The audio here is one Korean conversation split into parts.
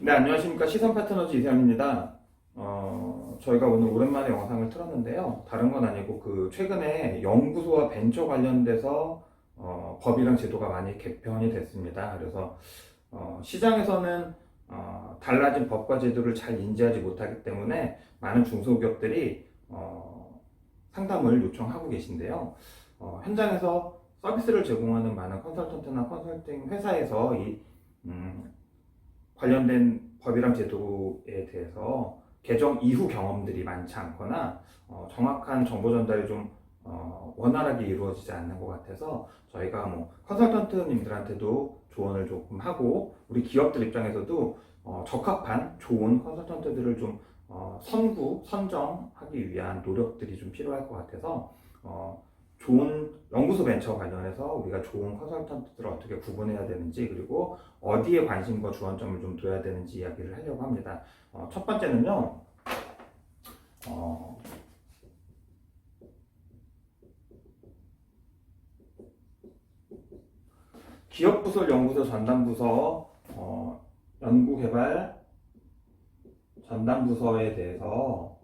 네, 안녕하십니까. 시선 파트너즈 이세현입니다. 저희가 오늘 오랜만에 영상을 틀었는데요. 다른 건 아니고 최근에 연구소와 벤처 관련돼서 법이랑 제도가 많이 개편이 됐습니다. 그래서 시장에서는 달라진 법과 제도를 잘 인지하지 못하기 때문에 많은 중소기업들이 상담을 요청하고 계신데요. 현장에서 서비스를 제공하는 많은 컨설턴트나 컨설팅 회사에서 관련된 법이랑 제도에 대해서 개정 이후 경험들이 많지 않거나 정확한 정보 전달이 좀 원활하게 이루어지지 않는 것 같아서 저희가 컨설턴트님들한테도 조언을 조금 하고 우리 기업들 입장에서도 적합한 좋은 컨설턴트들을 좀 선정하기 위한 노력들이 좀 필요할 것 같아서 좋은 연구소 벤처 관련해서 우리가 좋은 컨설턴트들을 어떻게 구분해야 되는지, 그리고 어디에 관심과 주안점을 좀 둬야 되는지 이야기를 하려고 합니다. 첫 번째는요, 기업부설, 연구소, 전담부서, 연구개발, 전담부서에 대해서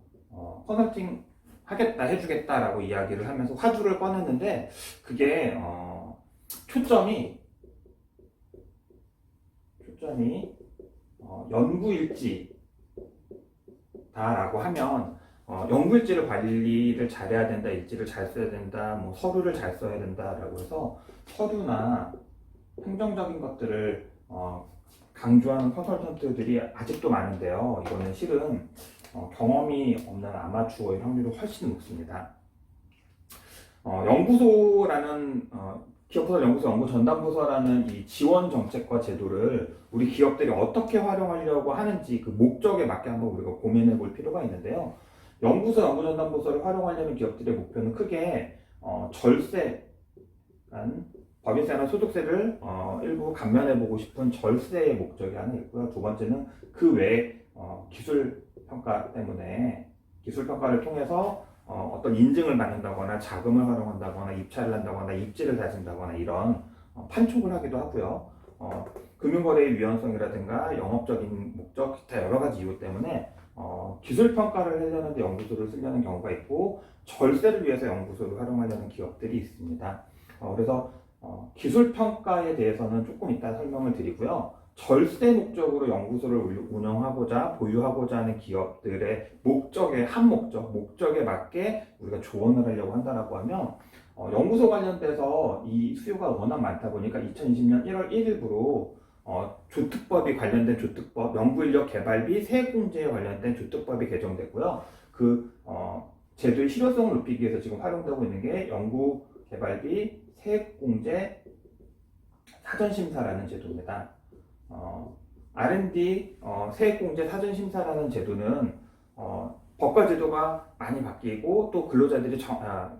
컨설팅 하겠다, 해주겠다라고 이야기를 하면서 화두를 꺼냈는데, 그게 초점이 연구일지다라고 하면 연구일지를 관리를 잘해야 된다, 일지를 잘 써야 된다, 서류를 잘 써야 된다라고 해서 서류나 행정적인 것들을 강조하는 컨설턴트들이 아직도 많은데요. 이거는 실은 경험이 없는 아마추어의 확률이 훨씬 높습니다. 연구소라는 기업부설, 연구소, 연구전담부서라는 이 지원 정책과 제도를 우리 기업들이 어떻게 활용하려고 하는지 그 목적에 맞게 한번 우리가 고민해 볼 필요가 있는데요. 연구소, 연구전담부서를 활용하려는 기업들의 목표는 크게 절세, 법인세나 소득세를 일부 감면해보고 싶은 절세의 목적이 하나 있고요. 두 번째는 그 외에 기술평가 때문에 기술평가를 통해서 어떤 인증을 받는다거나 자금을 활용한다거나 입찰을 한다거나 입지를 다진다거나 이런 판촉을 하기도 하고요. 금융거래의 유연성이라든가 영업적인 목적, 기타 여러 가지 이유 때문에 기술평가를 하려는데 연구소를 쓰려는 경우가 있고, 절세를 위해서 연구소를 활용하려는 기업들이 있습니다. 그래서 기술평가에 대해서는 조금 이따 설명을 드리고요. 절세 목적으로 연구소를 운영하고자 보유하고자 하는 기업들의 목적에 맞게 우리가 조언을 하려고 한다라고 하면 연구소 관련돼서 이 수요가 워낙 많다 보니까 2020년 1월 1일부로 조특법이 관련된 조특법, 연구인력 개발비 세액공제에 관련된 조특법이 개정됐고요. 제도의 실효성을 높이기 위해서 지금 활용되고 있는 게 연구개발비 세액공제 사전심사라는 제도입니다. R&D 세액공제 사전심사라는 제도는 법과 제도가 많이 바뀌고 또 근로자들이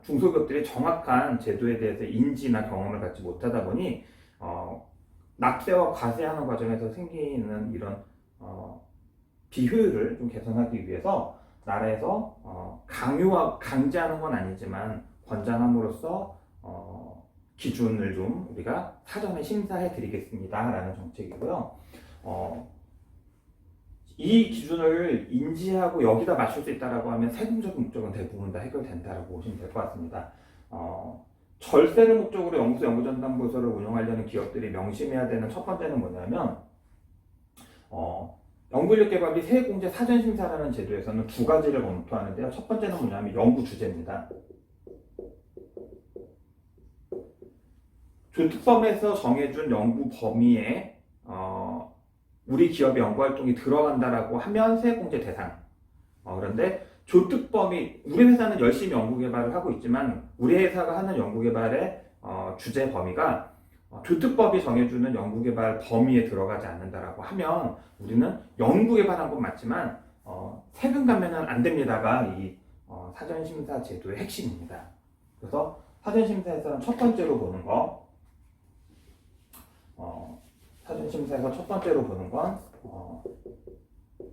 중소기업들이 정확한 제도에 대해서 인지나 경험을 갖지 못하다 보니 납세와 과세하는 과정에서 생기는 이런 비효율을 좀 개선하기 위해서 나라에서 강제하는 건 아니지만 권장함으로써 기준을 좀 우리가 사전에 심사해 드리겠습니다 라는 정책이고요. 이 기준을 인지하고 여기다 맞출 수 있다라고 하면 세금적인 목적은 대부분 다 해결된다라고 보시면 될 것 같습니다. 절세를 목적으로 연구소, 연구전담부서를 운영하려는 기업들이 명심해야 되는 첫 번째는 뭐냐면 연구인력 개발비 세액공제 사전심사라는 제도에서는 두 가지를 검토하는데요. 첫 번째는 뭐냐면 연구 주제입니다. 조특법에서 정해준 연구 범위에 우리 기업의 연구활동이 들어간다라고 하면 세액공제 대상. 그런데 조특법이 우리 회사는 열심히 연구개발을 하고 있지만 우리 회사가 하는 연구개발의 주제 범위가 조특법이 정해주는 연구개발 범위에 들어가지 않는다라고 하면 우리는 연구개발한 건 맞지만 세금 감면은 안 됩니다가 이 사전심사 제도의 핵심입니다. 그래서 사전심사에서는 첫 번째로 보는 거 사전심사에서 첫 번째로 보는 건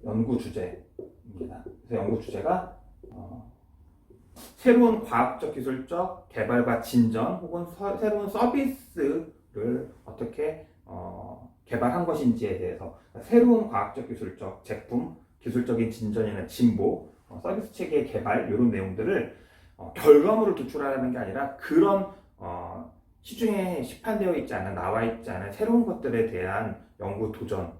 연구 주제입니다. 그래서 연구 주제가 새로운 과학적 기술적 개발과 진전 혹은 새로운 서비스를 어떻게 개발한 것인지에 대해서 새로운 과학적 기술적 제품, 기술적인 진전이나 진보, 서비스 체계의 개발 이런 내용들을 결과물을 도출하라는 게 아니라 그런 시중에 시판되어 있지 않은 나와 있지 않은 새로운 것들에 대한 연구 도전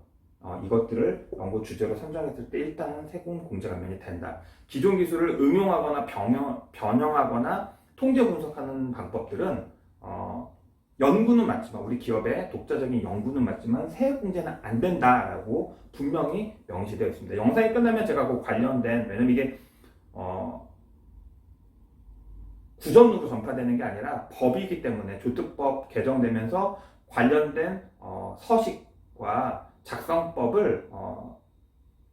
이것들을 연구 주제로 선정했을 때 일단은 세금 공제 감면이 된다. 기존 기술을 응용하거나 변형하거나 통제 분석하는 방법들은 연구는 맞지만 우리 기업의 독자적인 연구는 맞지만 세액 공제는 안 된다라고 분명히 명시되어 있습니다. 영상이 끝나면 제가 그 관련된 왜냐면 이게 구전으로 전파되는 게 아니라 법이기 때문에 조특법 개정되면서 관련된 서식과 작성법을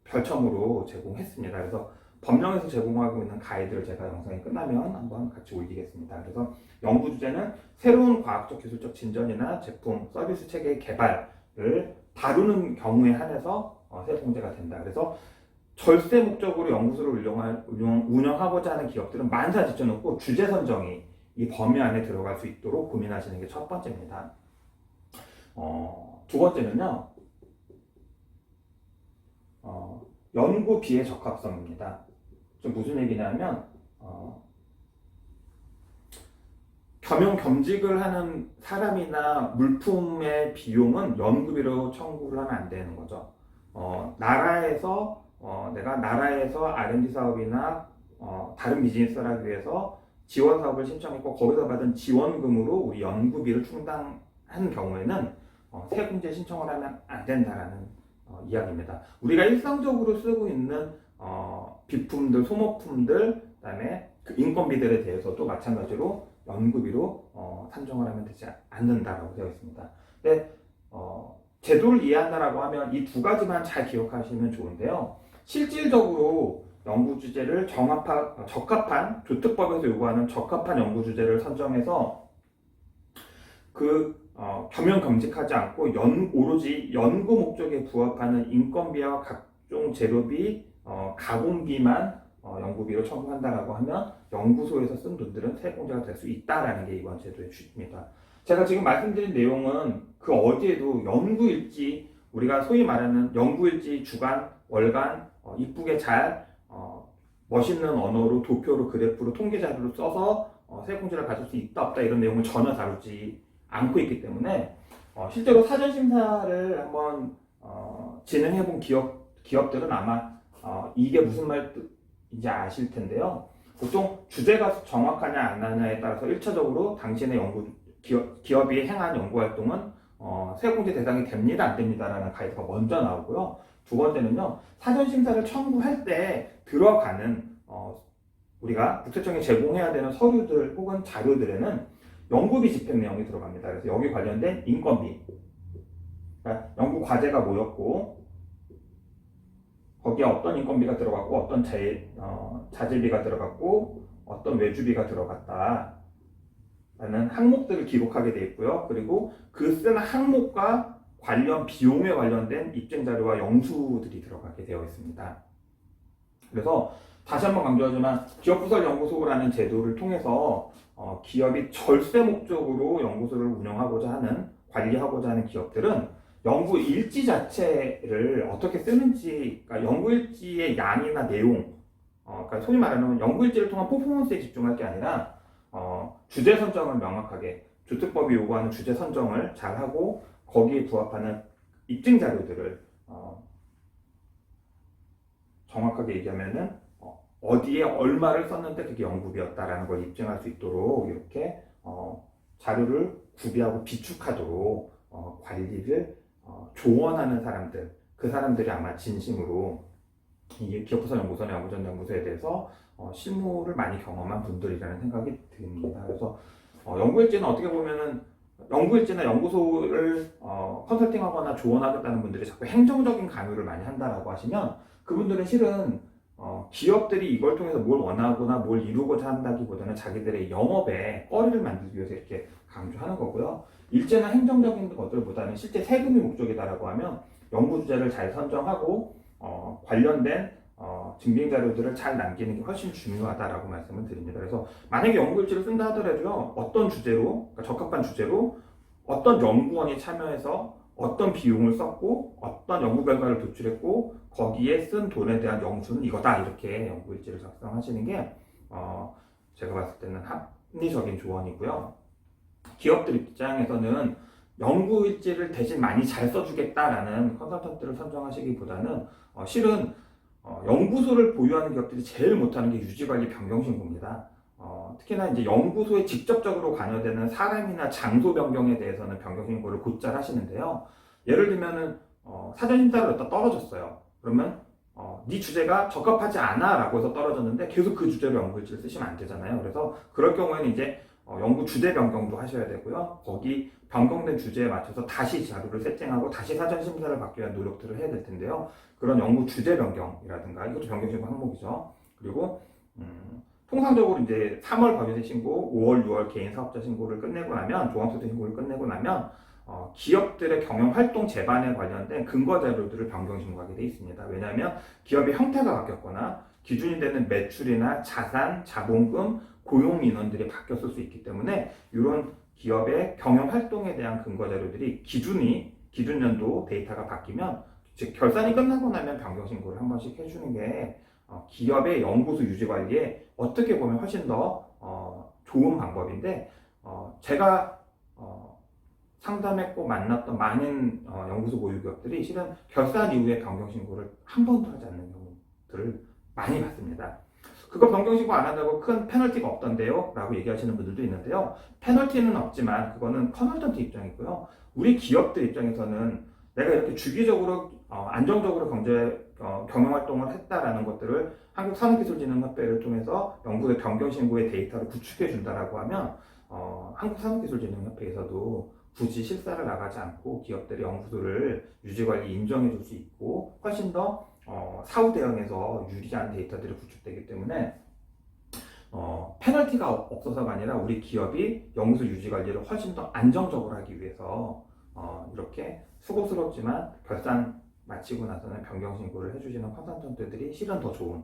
별첨으로 제공했습니다. 그래서 법령에서 제공하고 있는 가이드를 제가 영상이 끝나면 한번 같이 올리겠습니다. 그래서 연구 주제는 새로운 과학적 기술적 진전이나 제품, 서비스 체계의 개발을 다루는 경우에 한해서 세액공제가 된다. 그래서 절세 목적으로 연구소를 운영하고자 하는 기업들은 만사 짓져놓고 주제 선정이 이 범위 안에 들어갈 수 있도록 고민하시는 게 첫 번째입니다. 두 번째는요, 연구비의 적합성입니다. 좀 무슨 얘기냐면 겸직을 하는 사람이나 물품의 비용은 연구비로 청구를 하면 안 되는 거죠. 내가 나라에서 R&D 사업이나 다른 비즈니스를 하기 위해서 지원 사업을 신청했고 거기서 받은 지원금으로 우리 연구비를 충당한 경우에는 세금제 신청을 하면 안 된다라는 이야기입니다. 우리가 일상적으로 쓰고 있는 비품들, 소모품들, 그다음에 그 인건비들에 대해서도 마찬가지로 연구비로 산정을 하면 되지 않는다라고 되어 있습니다. 근데 제도를 이해한다라고 하면 이 두 가지만 잘 기억하시면 좋은데요. 실질적으로 연구 주제를 적합한 조특법에서 요구하는 적합한 연구 주제를 선정해서 겸직하지 않고 오로지 연구 목적에 부합하는 인건비와 각종 재료비, 가공비만 연구비로 청구한다라고 하면 연구소에서 쓴 돈들은 세액공제가 될 수 있다라는 게 이번 제도의 취지입니다. 제가 지금 말씀드린 내용은 그 어디에도 연구일지, 우리가 소위 말하는 연구일지 주간, 월간 이쁘게 잘 멋있는 언어로 도표로 그래프로 통계 자료로 써서 세액공제를 가질 수 있다 없다 이런 내용을 전혀 다루지 않고 있기 때문에 실제로 사전 심사를 한번 진행해 본 기업들은 아마 이게 무슨 말인지 아실 텐데요. 보통 주제가 정확하냐 안 하냐에 따라서 1차적으로 당신의 기업이 행한 연구 활동은 세액공제 대상이 됩니다 안 됩니다라는 가이드가 먼저 나오고요. 두 번째는요, 사전 심사를 청구할 때 들어가는 우리가 국세청에 제공해야 되는 서류들 혹은 자료들에는 연구비 집행 내용이 들어갑니다. 그래서 여기 관련된 인건비, 그러니까 연구 과제가 뭐였고 거기에 어떤 인건비가 들어갔고 어떤 자재비가 들어갔고 어떤 외주비가 들어갔다 라는 항목들을 기록하게 되어 있고요. 그리고 그 쓴 항목과 관련 비용에 관련된 입증 자료와 영수들이 들어가게 되어 있습니다. 그래서 다시 한번 강조하지만 기업부설연구소라는 제도를 통해서 기업이 절세 목적으로 연구소를 운영하고자 하는, 관리하고자 하는 기업들은 연구 일지 자체를 어떻게 쓰는지, 그러니까 연구 일지의 양이나 내용, 그러니까 소위 말하는 연구 일지를 통한 퍼포먼스에 집중할 게 아니라 주제 선정을 명확하게, 조특법이 요구하는 주제 선정을 잘 하고 거기에 부합하는 입증 자료들을 정확하게 얘기하면은 어디에 얼마를 썼는데 그게 연구비였다라는 걸 입증할 수 있도록 이렇게 자료를 구비하고 비축하도록 관리를 조언하는 사람들, 그 사람들이 아마 진심으로 이 기업부설연구소나 연구전연구소에 대해서 실무를 많이 경험한 분들이라는 생각이 듭니다. 그래서 연구일지는 어떻게 보면은 연구일지나 연구소를 컨설팅하거나 조언하겠다는 분들이 자꾸 행정적인 강요를 많이 한다라고 하시면 그분들은 실은 기업들이 이걸 통해서 뭘 원하거나 뭘 이루고자 한다기보다는 자기들의 영업에 꺼리를 만들기 위해서 이렇게 강조하는 거고요. 일제나 행정적인 것들보다는 실제 세금이 목적이다라고 하면 연구 주제를 잘 선정하고 관련된 증빙 자료들을 잘 남기는 게 훨씬 중요하다라고 말씀을 드립니다. 그래서 만약에 연구일지를 쓴다 하더라도요, 어떤 주제로, 그러니까 적합한 주제로 어떤 연구원이 참여해서 어떤 비용을 썼고 어떤 연구 결과를 도출했고 거기에 쓴 돈에 대한 영수는 이거다 이렇게 연구 일지를 작성하시는 게 제가 봤을 때는 합리적인 조언이고요. 기업들 입장에서는 연구 일지를 대신 많이 잘 써주겠다라는 컨설턴트를 선정하시기보다는 실은 연구소를 보유하는 기업들이 제일 못하는 게 유지관리 변경신고입니다. 특히나 이제 연구소에 직접적으로 관여되는 사람이나 장소 변경에 대해서는 변경신고를 곧잘 하시는데요. 예를 들면은 사전심사를 갖다 떨어졌어요. 그러면 네 주제가 적합하지 않아 라고 해서 떨어졌는데 계속 그 주제로 연구일지를 쓰시면 안 되잖아요. 그래서 그럴 경우에는 이제 연구 주제 변경도 하셔야 되고요. 거기 변경된 주제에 맞춰서 다시 자료를 세팅하고 다시 사전 심사를 받기 위한 노력들을 해야 될 텐데요. 그런 연구 주제 변경이라든가 이것도 변경신고 항목이죠. 그리고 통상적으로 이제 3월 법인세 신고, 5월, 6월 개인 사업자 신고를 끝내고 나면 종합소득 신고를 끝내고 나면 기업들의 경영 활동 제반에 관련된 근거 자료들을 변경 신고하게 되어 있습니다. 왜냐하면 기업의 형태가 바뀌었거나 기준이 되는 매출이나 자산, 자본금, 고용 인원들이 바뀌었을 수 있기 때문에 이런 기업의 경영 활동에 대한 근거 자료들이 기준 연도 데이터가 바뀌면 즉 결산이 끝나고 나면 변경 신고를 한 번씩 해주는 게 기업의 연구소 유지 관리에 어떻게 보면 훨씬 더 좋은 방법인데 제가 상담했고 만났던 많은 연구소 보유 기업들이 실은 결산 이후에 변경 신고를 한 번도 하지 않는 경우들을 많이 봤습니다. 그거 변경 신고 안 한다고 큰 페널티가 없던데요? 라고 얘기하시는 분들도 있는데요. 페널티는 없지만 그거는 컨설턴트 입장이고요. 우리 기업들 입장에서는 내가 이렇게 주기적으로 안정적으로 경영 활동을 했다라는 것들을 한국산업기술진흥협회를 통해서 연구소 변경 신고의 데이터를 구축해 준다라고 하면 한국산업기술진흥협회에서도 굳이 실사를 나가지 않고 기업들의 연구소를 유지관리 인정해 줄 수 있고 훨씬 더 사후 대응에서 유리한 데이터들이 구축되기 때문에 페널티가 없어서가 아니라 우리 기업이 연구소 유지 관리를 훨씬 더 안정적으로 하기 위해서 이렇게 수고스럽지만 결산 마치고 나서는 변경 신고를 해주시는 컨설턴트들이 실은 더 좋은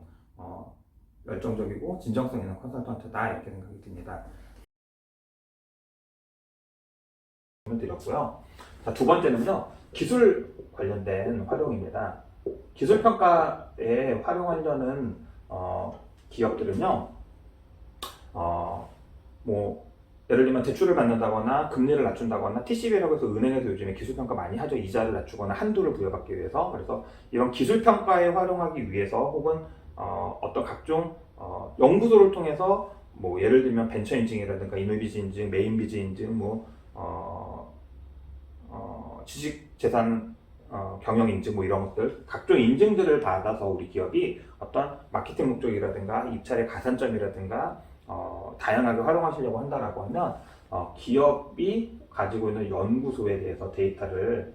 열정적이고 진정성 있는 컨설턴트다 이렇게 생각이 듭니다. 드렸고요. 자, 두 번째는요, 기술 관련된 활용입니다. 기술 평가에 활용하려는 기업들은요, 뭐 예를 들면 대출을 받는다거나 금리를 낮춘다거나 TCB라고 해서 은행에서 요즘에 기술평가 많이 하죠. 이자를 낮추거나 한도를 부여받기 위해서. 그래서 이런 기술평가에 활용하기 위해서 혹은 어떤 각종 연구소를 통해서 뭐 예를 들면 벤처 인증이라든가 이노비즈 인증, 메인비즈 인증, 뭐 지식재산 경영 인증 뭐 이런 것들 각종 인증들을 받아서 우리 기업이 어떤 마케팅 목적이라든가 입찰의 가산점이라든가 다양하게 활용하시려고 한다라고 하면 기업이 가지고 있는 연구소에 대해서 데이터를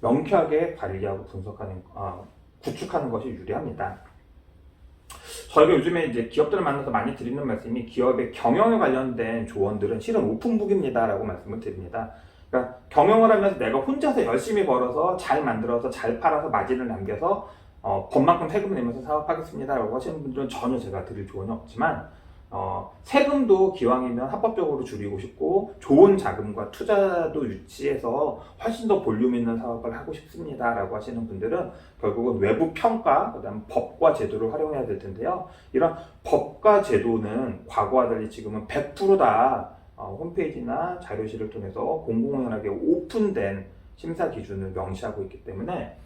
명쾌하게 관리하고 분석하는 구축하는 것이 유리합니다. 저희가 요즘에 이제 기업들을 만나서 많이 드리는 말씀이 기업의 경영에 관련된 조언들은 실은 오픈북입니다라고 말씀을 드립니다. 그러니까 경영을 하면서 내가 혼자서 열심히 벌어서 잘 만들어서 잘 팔아서 마진을 남겨서 번만큼 세금 내면서 사업하겠습니다라고 하시는 분들은 전혀 제가 드릴 조언이 없지만 세금도 기왕이면 합법적으로 줄이고 싶고 좋은 자금과 투자도 유치해서 훨씬 더 볼륨 있는 사업을 하고 싶습니다라고 하시는 분들은 결국은 외부 평가, 그다음 법과 제도를 활용해야 될 텐데요. 이런 법과 제도는 과거와 달리 지금은 100%다 홈페이지나 자료실을 통해서 공공연하게 오픈된 심사 기준을 명시하고 있기 때문에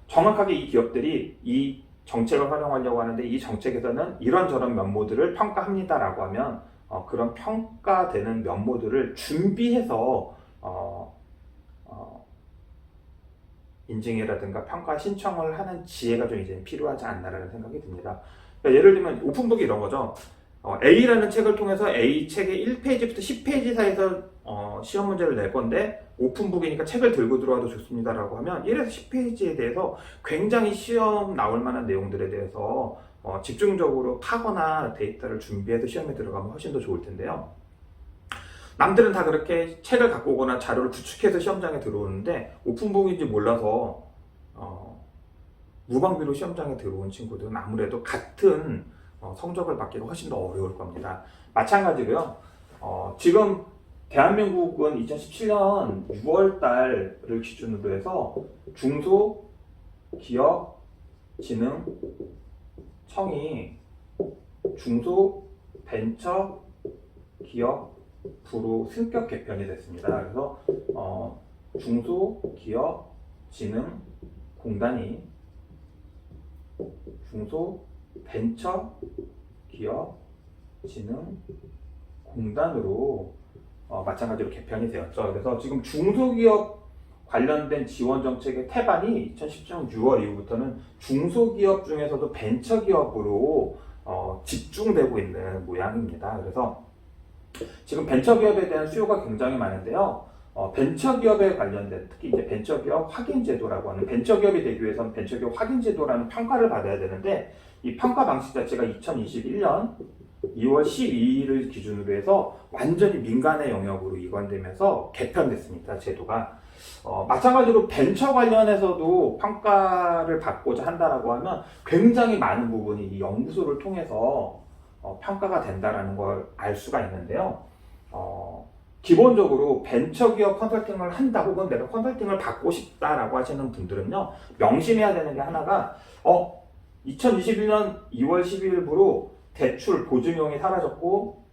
정확하게 이 기업들이 이 정책을 활용하려고 하는데 이 정책에서는 이런저런 면모들을 평가합니다라고 하면 그런 평가되는 면모들을 준비해서 인증이라든가 평가 신청을 하는 지혜가 좀 이제 필요하지 않나라는 생각이 듭니다. 그러니까 예를 들면 오픈북이 이런 거죠. A라는 책을 통해서 A 책의 1페이지부터 10페이지 사이에서 시험 문제를 낼 건데 오픈북이니까 책을 들고 들어와도 좋습니다라고 하면 1에서 10페이지에 대해서 굉장히 시험 나올 만한 내용들에 대해서 집중적으로 파거나 데이터를 준비해서 시험에 들어가면 훨씬 더 좋을 텐데요. 남들은 다 그렇게 책을 갖고 오거나 자료를 구축해서 시험장에 들어오는데 오픈북인지 몰라서 무방비로 시험장에 들어온 친구들은 아무래도 같은 성적을 받기가 훨씬 더 어려울 겁니다. 마찬가지로요. 지금 대한민국은 2017년 6월 달을 기준으로 해서 중소기업진흥청이 중소벤처기업부로 승격 개편이 됐습니다. 그래서 중소기업진흥공단이 중소벤처기업진흥공단으로 마찬가지로 개편이 되었죠. 그래서 지금 중소기업 관련된 지원 정책의 태반이 2017년 6월 이후부터는 중소기업 중에서도 벤처기업으로 집중되고 있는 모양입니다. 그래서 지금 벤처기업에 대한 수요가 굉장히 많은데요. 벤처기업에 관련된 특히 이제 벤처기업 확인제도라고 하는 벤처기업이 되기 위해서는 벤처기업 확인제도라는 평가를 받아야 되는데 이 평가 방식 자체가 2021년 2월 12일을 기준으로 해서 완전히 민간의 영역으로 이관되면서 개편됐습니다. 제도가. 마찬가지로 벤처 관련해서도 평가를 받고자 한다라고 하면 굉장히 많은 부분이 이 연구소를 통해서 평가가 된다라는 걸 알 수가 있는데요. 기본적으로 벤처기업 컨설팅을 한다 혹은 내가 컨설팅을 받고 싶다라고 하시는 분들은요, 명심해야 되는 게 하나가 2021년 2월 12일부로 대출 보증형이 사라졌고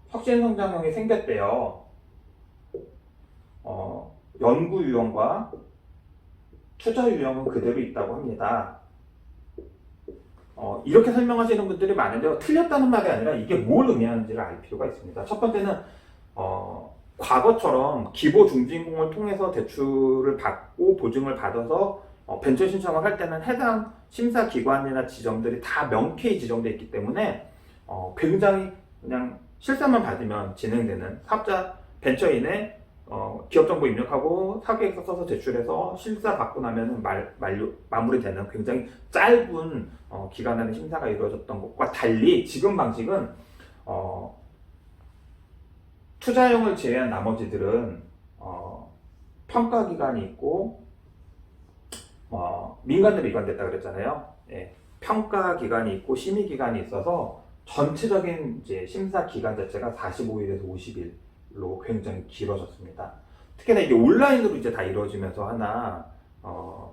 혁신성장형이 생겼대요. 연구 유형과 투자 유형은 그대로 있다고 합니다. 이렇게 설명하시는 분들이 많은데요. 틀렸다는 말이 아니라 이게 뭘 의미하는지를 알 필요가 있습니다. 첫 번째는 과거처럼 기보 중진공을 통해서 대출을 받고 보증을 받아서 벤처 신청을 할 때는 해당 심사기관이나 지점들이 다 명쾌히 지정되어 있기 때문에 굉장히 그냥 실사만 받으면 진행되는 사업자 벤처인의 기업정보 입력하고 사계획서 써서 제출해서 실사 받고 나면 마무리되는 굉장히 짧은 기간 안에 심사가 이루어졌던 것과 달리 지금 방식은 투자형을 제외한 나머지들은 평가기간이 있고 민간으로 이관됐다 그랬잖아요. 예, 평가기간이 있고 심의기간이 있어서 전체적인 이제 심사 기간 자체가 45일에서 50일로 굉장히 길어졌습니다. 특히나 이게 온라인으로 이제 다 이루어지면서 하나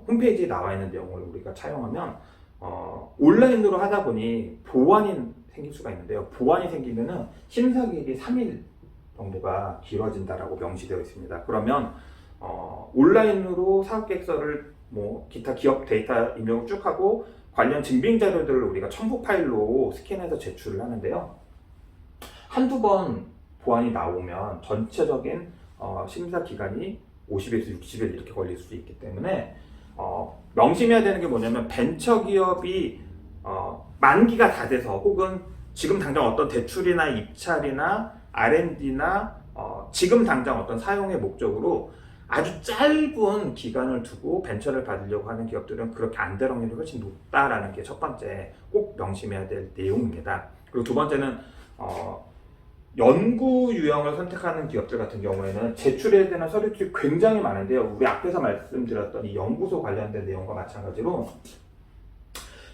홈페이지에 나와 있는 내용을 우리가 차용하면 온라인으로 하다 보니 보완이 생길 수가 있는데요. 보완이 생기면은 심사 기일이 3일 정도가 길어진다라고 명시되어 있습니다. 그러면 온라인으로 사업계획서를 뭐 기타 기업 데이터 입력을 쭉 하고 관련 증빙 자료들을 우리가 첨부 파일로 스캔해서 제출을 하는데요. 한두 번 보완이 나오면 전체적인 심사 기간이 50에서 60일 이렇게 걸릴 수 있기 때문에 명심해야 되는 게 뭐냐면 벤처기업이 만기가 다 돼서 혹은 지금 당장 어떤 대출이나 입찰이나 R&D나 지금 당장 어떤 사용의 목적으로 아주 짧은 기간을 두고 벤처를 받으려고 하는 기업들은 그렇게 안될 확률이 훨씬 높다라는 게 첫 번째 꼭 명심해야 될 내용입니다. 그리고 두 번째는 연구 유형을 선택하는 기업들 같은 경우에는 제출해야 되는 서류들이 굉장히 많은데요. 우리 앞에서 말씀드렸던 이 연구소 관련된 내용과 마찬가지로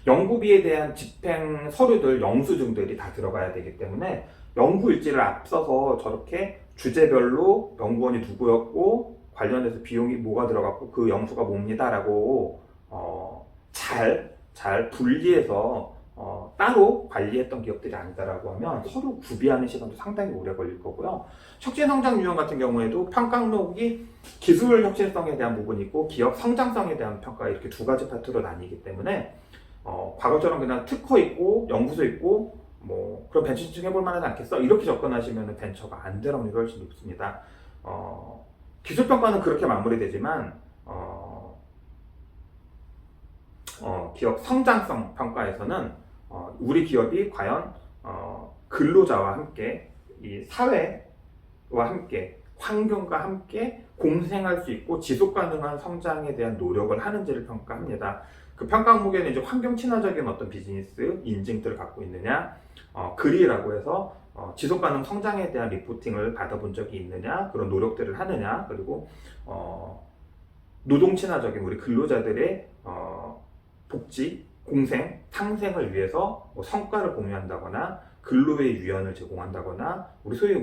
연구비에 대한 집행 서류들, 영수증들이 다 들어가야 되기 때문에 연구 일지를 앞서서 저렇게 주제별로 연구원이 누구였고 관련해서 비용이 뭐가 들어갔고 그 영수가 뭡니다라고 잘 분리해서 따로 관리했던 기업들이 아니다라고 하면 서로 구비하는 시간도 상당히 오래 걸릴 거고요. 혁신성장 유형 같은 경우에도 평가목이 기술 혁신성에 대한 부분이 있고 기업 성장성에 대한 평가 이렇게 두 가지 파트로 나뉘기 때문에 과거처럼 그냥 특허 있고 연구소 있고 뭐 그럼 벤처 신청 해볼 만하지 않겠어? 이렇게 접근하시면 벤처가 안 될 확률이 훨씬 높습니다. 기술평가는 그렇게 마무리되지만 기업 성장성 평가에서는 우리 기업이 과연 근로자와 함께 이 사회와 함께 환경과 함께 공생할 수 있고 지속 가능한 성장에 대한 노력을 하는지를 평가합니다. 그 평가 항목에는 이제 환경 친화적인 어떤 비즈니스 인증들을 갖고 있느냐, 글이라고 해서 지속 가능 성장에 대한 리포팅을 받아본 적이 있느냐, 그런 노력들을 하느냐, 그리고 노동 친화적인 우리 근로자들의 복지, 공생, 상생을 위해서 뭐 성과를 공유한다거나 근로의 유연을 제공한다거나 우리 소위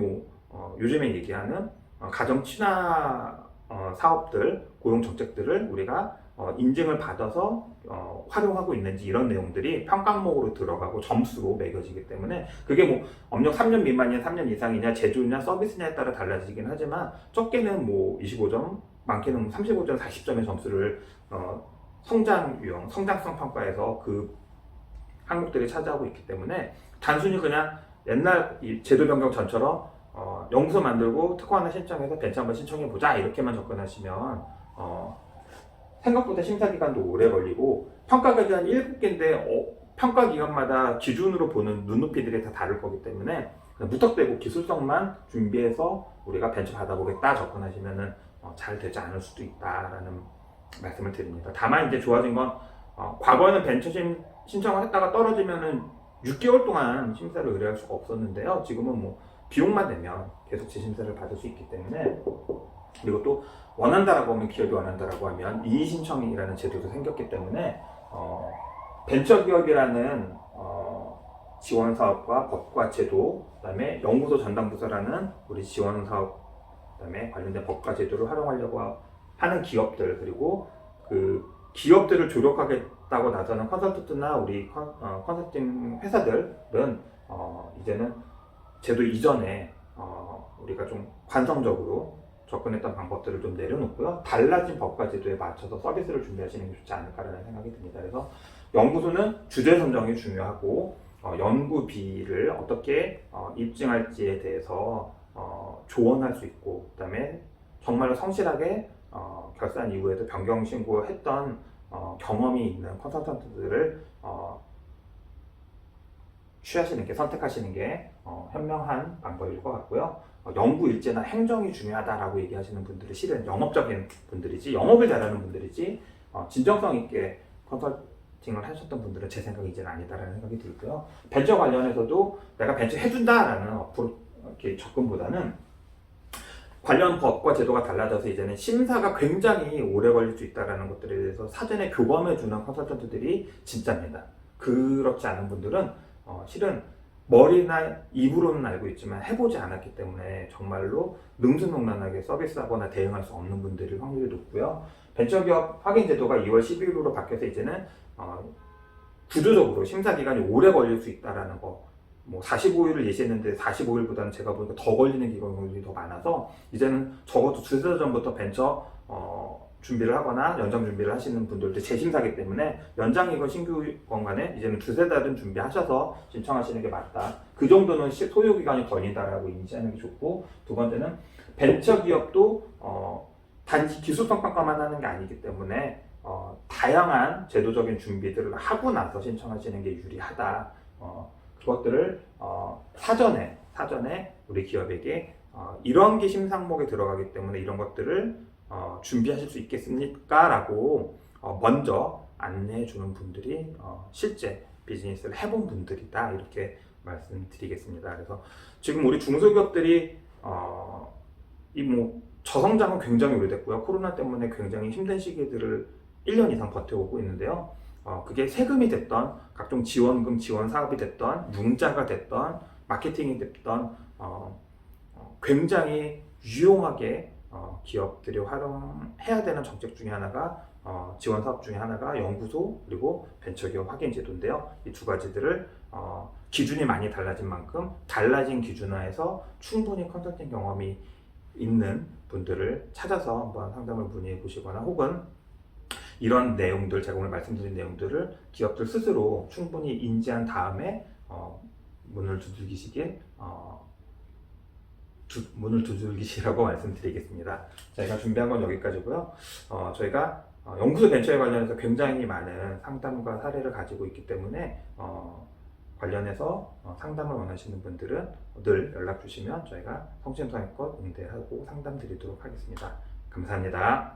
요즘에 얘기하는 가정 친화 사업들, 고용 정책들을 우리가 인증을 받아서 활용하고 있는지 이런 내용들이 평가목으로 들어가고 점수로 매겨지기 때문에 그게 업력 3년 미만이냐 3년 이상이냐 제조냐 서비스냐에 따라 달라지긴 하지만 적게는 25점, 많게는 35점, 40점의 점수를 성장성 평가에서 그 항목들이 차지하고 있기 때문에 단순히 그냥 옛날 이 제도 변경 전처럼 연구소 만들고 특허 하나 신청해서 벤처 한번 신청해보자 이렇게만 접근하시면 생각보다 심사기간도 오래 걸리고 평가 기간 7개인데 평가 기간마다 기준으로 보는 눈높이들이 다 다를 거기 때문에 무턱대고 기술성만 준비해서 우리가 벤처 받아보겠다 접근하시면은 잘 되지 않을 수도 있다라는 말씀을 드립니다. 다만 이제 좋아진 건 과거에는 벤처 신청을 했다가 떨어지면은 6개월 동안 심사를 의뢰할 수가 없었는데요. 지금은 비용만 내면 계속 재심사를 받을 수 있기 때문에 그리고 또 원한다라고 하면 기업이 원한다라고 하면 이의 신청이라는 제도도 생겼기 때문에 벤처기업이라는 지원 사업과 법과 제도, 그다음에 연구소 전담부서라는 우리 지원 사업, 그다음에 관련된 법과 제도를 활용하려고 하는 기업들 그리고 그 기업들을 조력하겠다고 나서는 컨설턴트나 우리 컨설팅 회사들은 이제는 제도 이전에 우리가 좀 관성적으로 접근했던 방법들을 좀 내려놓고요. 달라진 법과 제도에 맞춰서 서비스를 준비하시는 게 좋지 않을까라는 생각이 듭니다. 그래서 연구소는 주제 선정이 중요하고 연구비를 어떻게 입증할지에 대해서 조언할 수 있고 그다음에 정말로 성실하게 결산 이후에도 변경 신고했던 경험이 있는 컨설턴트들을 선택하시는 게 현명한 방법일 것 같고요. 연구 일제나 행정이 중요하다라고 얘기하시는 분들은 실은 영업적인 분들이지 영업을 잘하는 분들이지 진정성 있게 컨설팅을 하셨던 분들은 제 생각이 이제는 아니다라는 생각이 들고요. 벤처 관련해서도 내가 벤처 해준다라는 이렇게 접근보다는 관련 법과 제도가 달라져서 이제는 심사가 굉장히 오래 걸릴 수 있다는 것들에 대해서 사전에 교감해주는 컨설턴트들이 진짜입니다. 그렇지 않은 분들은 실은 머리나 입으로는 알고 있지만 해보지 않았기 때문에 정말로 능수능란하게 서비스하거나 대응할 수 없는 분들이 확률이 높고요. 벤처기업 확인 제도가 2월 12일로 바뀌어서 이제는 구조적으로 심사 기간이 오래 걸릴 수 있다라는 거 45일을 예시했는데 45일보다는 제가 보니까 더 걸리는 기간이 더 많아서 이제는 적어도 두세 달 전부터 벤처 준비를 하거나 연장 준비를 하시는 분들도 재심사기 때문에 연장이건 신규건 간에 이제는 두세 달은 준비하셔서 신청하시는 게 맞다. 그 정도는 소요기간이 걸린다라고 인지하는 게 좋고 두 번째는 벤처기업도 단지 기술성 평가만 하는 게 아니기 때문에 다양한 제도적인 준비들을 하고 나서 신청하시는 게 유리하다. 그것들을 사전에 우리 기업에게 이런 게 심상목에 들어가기 때문에 이런 것들을 준비하실 수 있겠습니까? 라고 먼저 안내해 주는 분들이 실제 비즈니스를 해본 분들이다 이렇게 말씀드리겠습니다. 그래서 지금 우리 중소기업들이 저성장은 굉장히 오래됐고요. 코로나 때문에 굉장히 힘든 시기들을 1년 이상 버텨오고 있는데요. 그게 세금이 됐던 각종 지원금 지원 사업이 됐던 융자가 됐던 마케팅이 됐던 굉장히 유용하게 기업들이 활용해야 되는 정책 중에 하나가 지원 사업 중에 하나가 연구소 그리고 벤처기업 확인 제도인데요. 이 두 가지들을 기준이 많이 달라진 만큼 달라진 기준화에서 충분히 컨설팅 경험이 있는 분들을 찾아서 한번 상담을 문의해 보시거나 혹은 이런 내용들, 제가 오늘 말씀드린 내용들을 기업들 스스로 충분히 인지한 다음에 문을 두들기시라고 말씀드리겠습니다. 저희가 준비한 건 여기까지고요. 저희가 연구소 벤처에 관련해서 굉장히 많은 상담과 사례를 가지고 있기 때문에 관련해서 상담을 원하시는 분들은 늘 연락 주시면 저희가 성심성의껏 응대하고 상담 드리도록 하겠습니다. 감사합니다.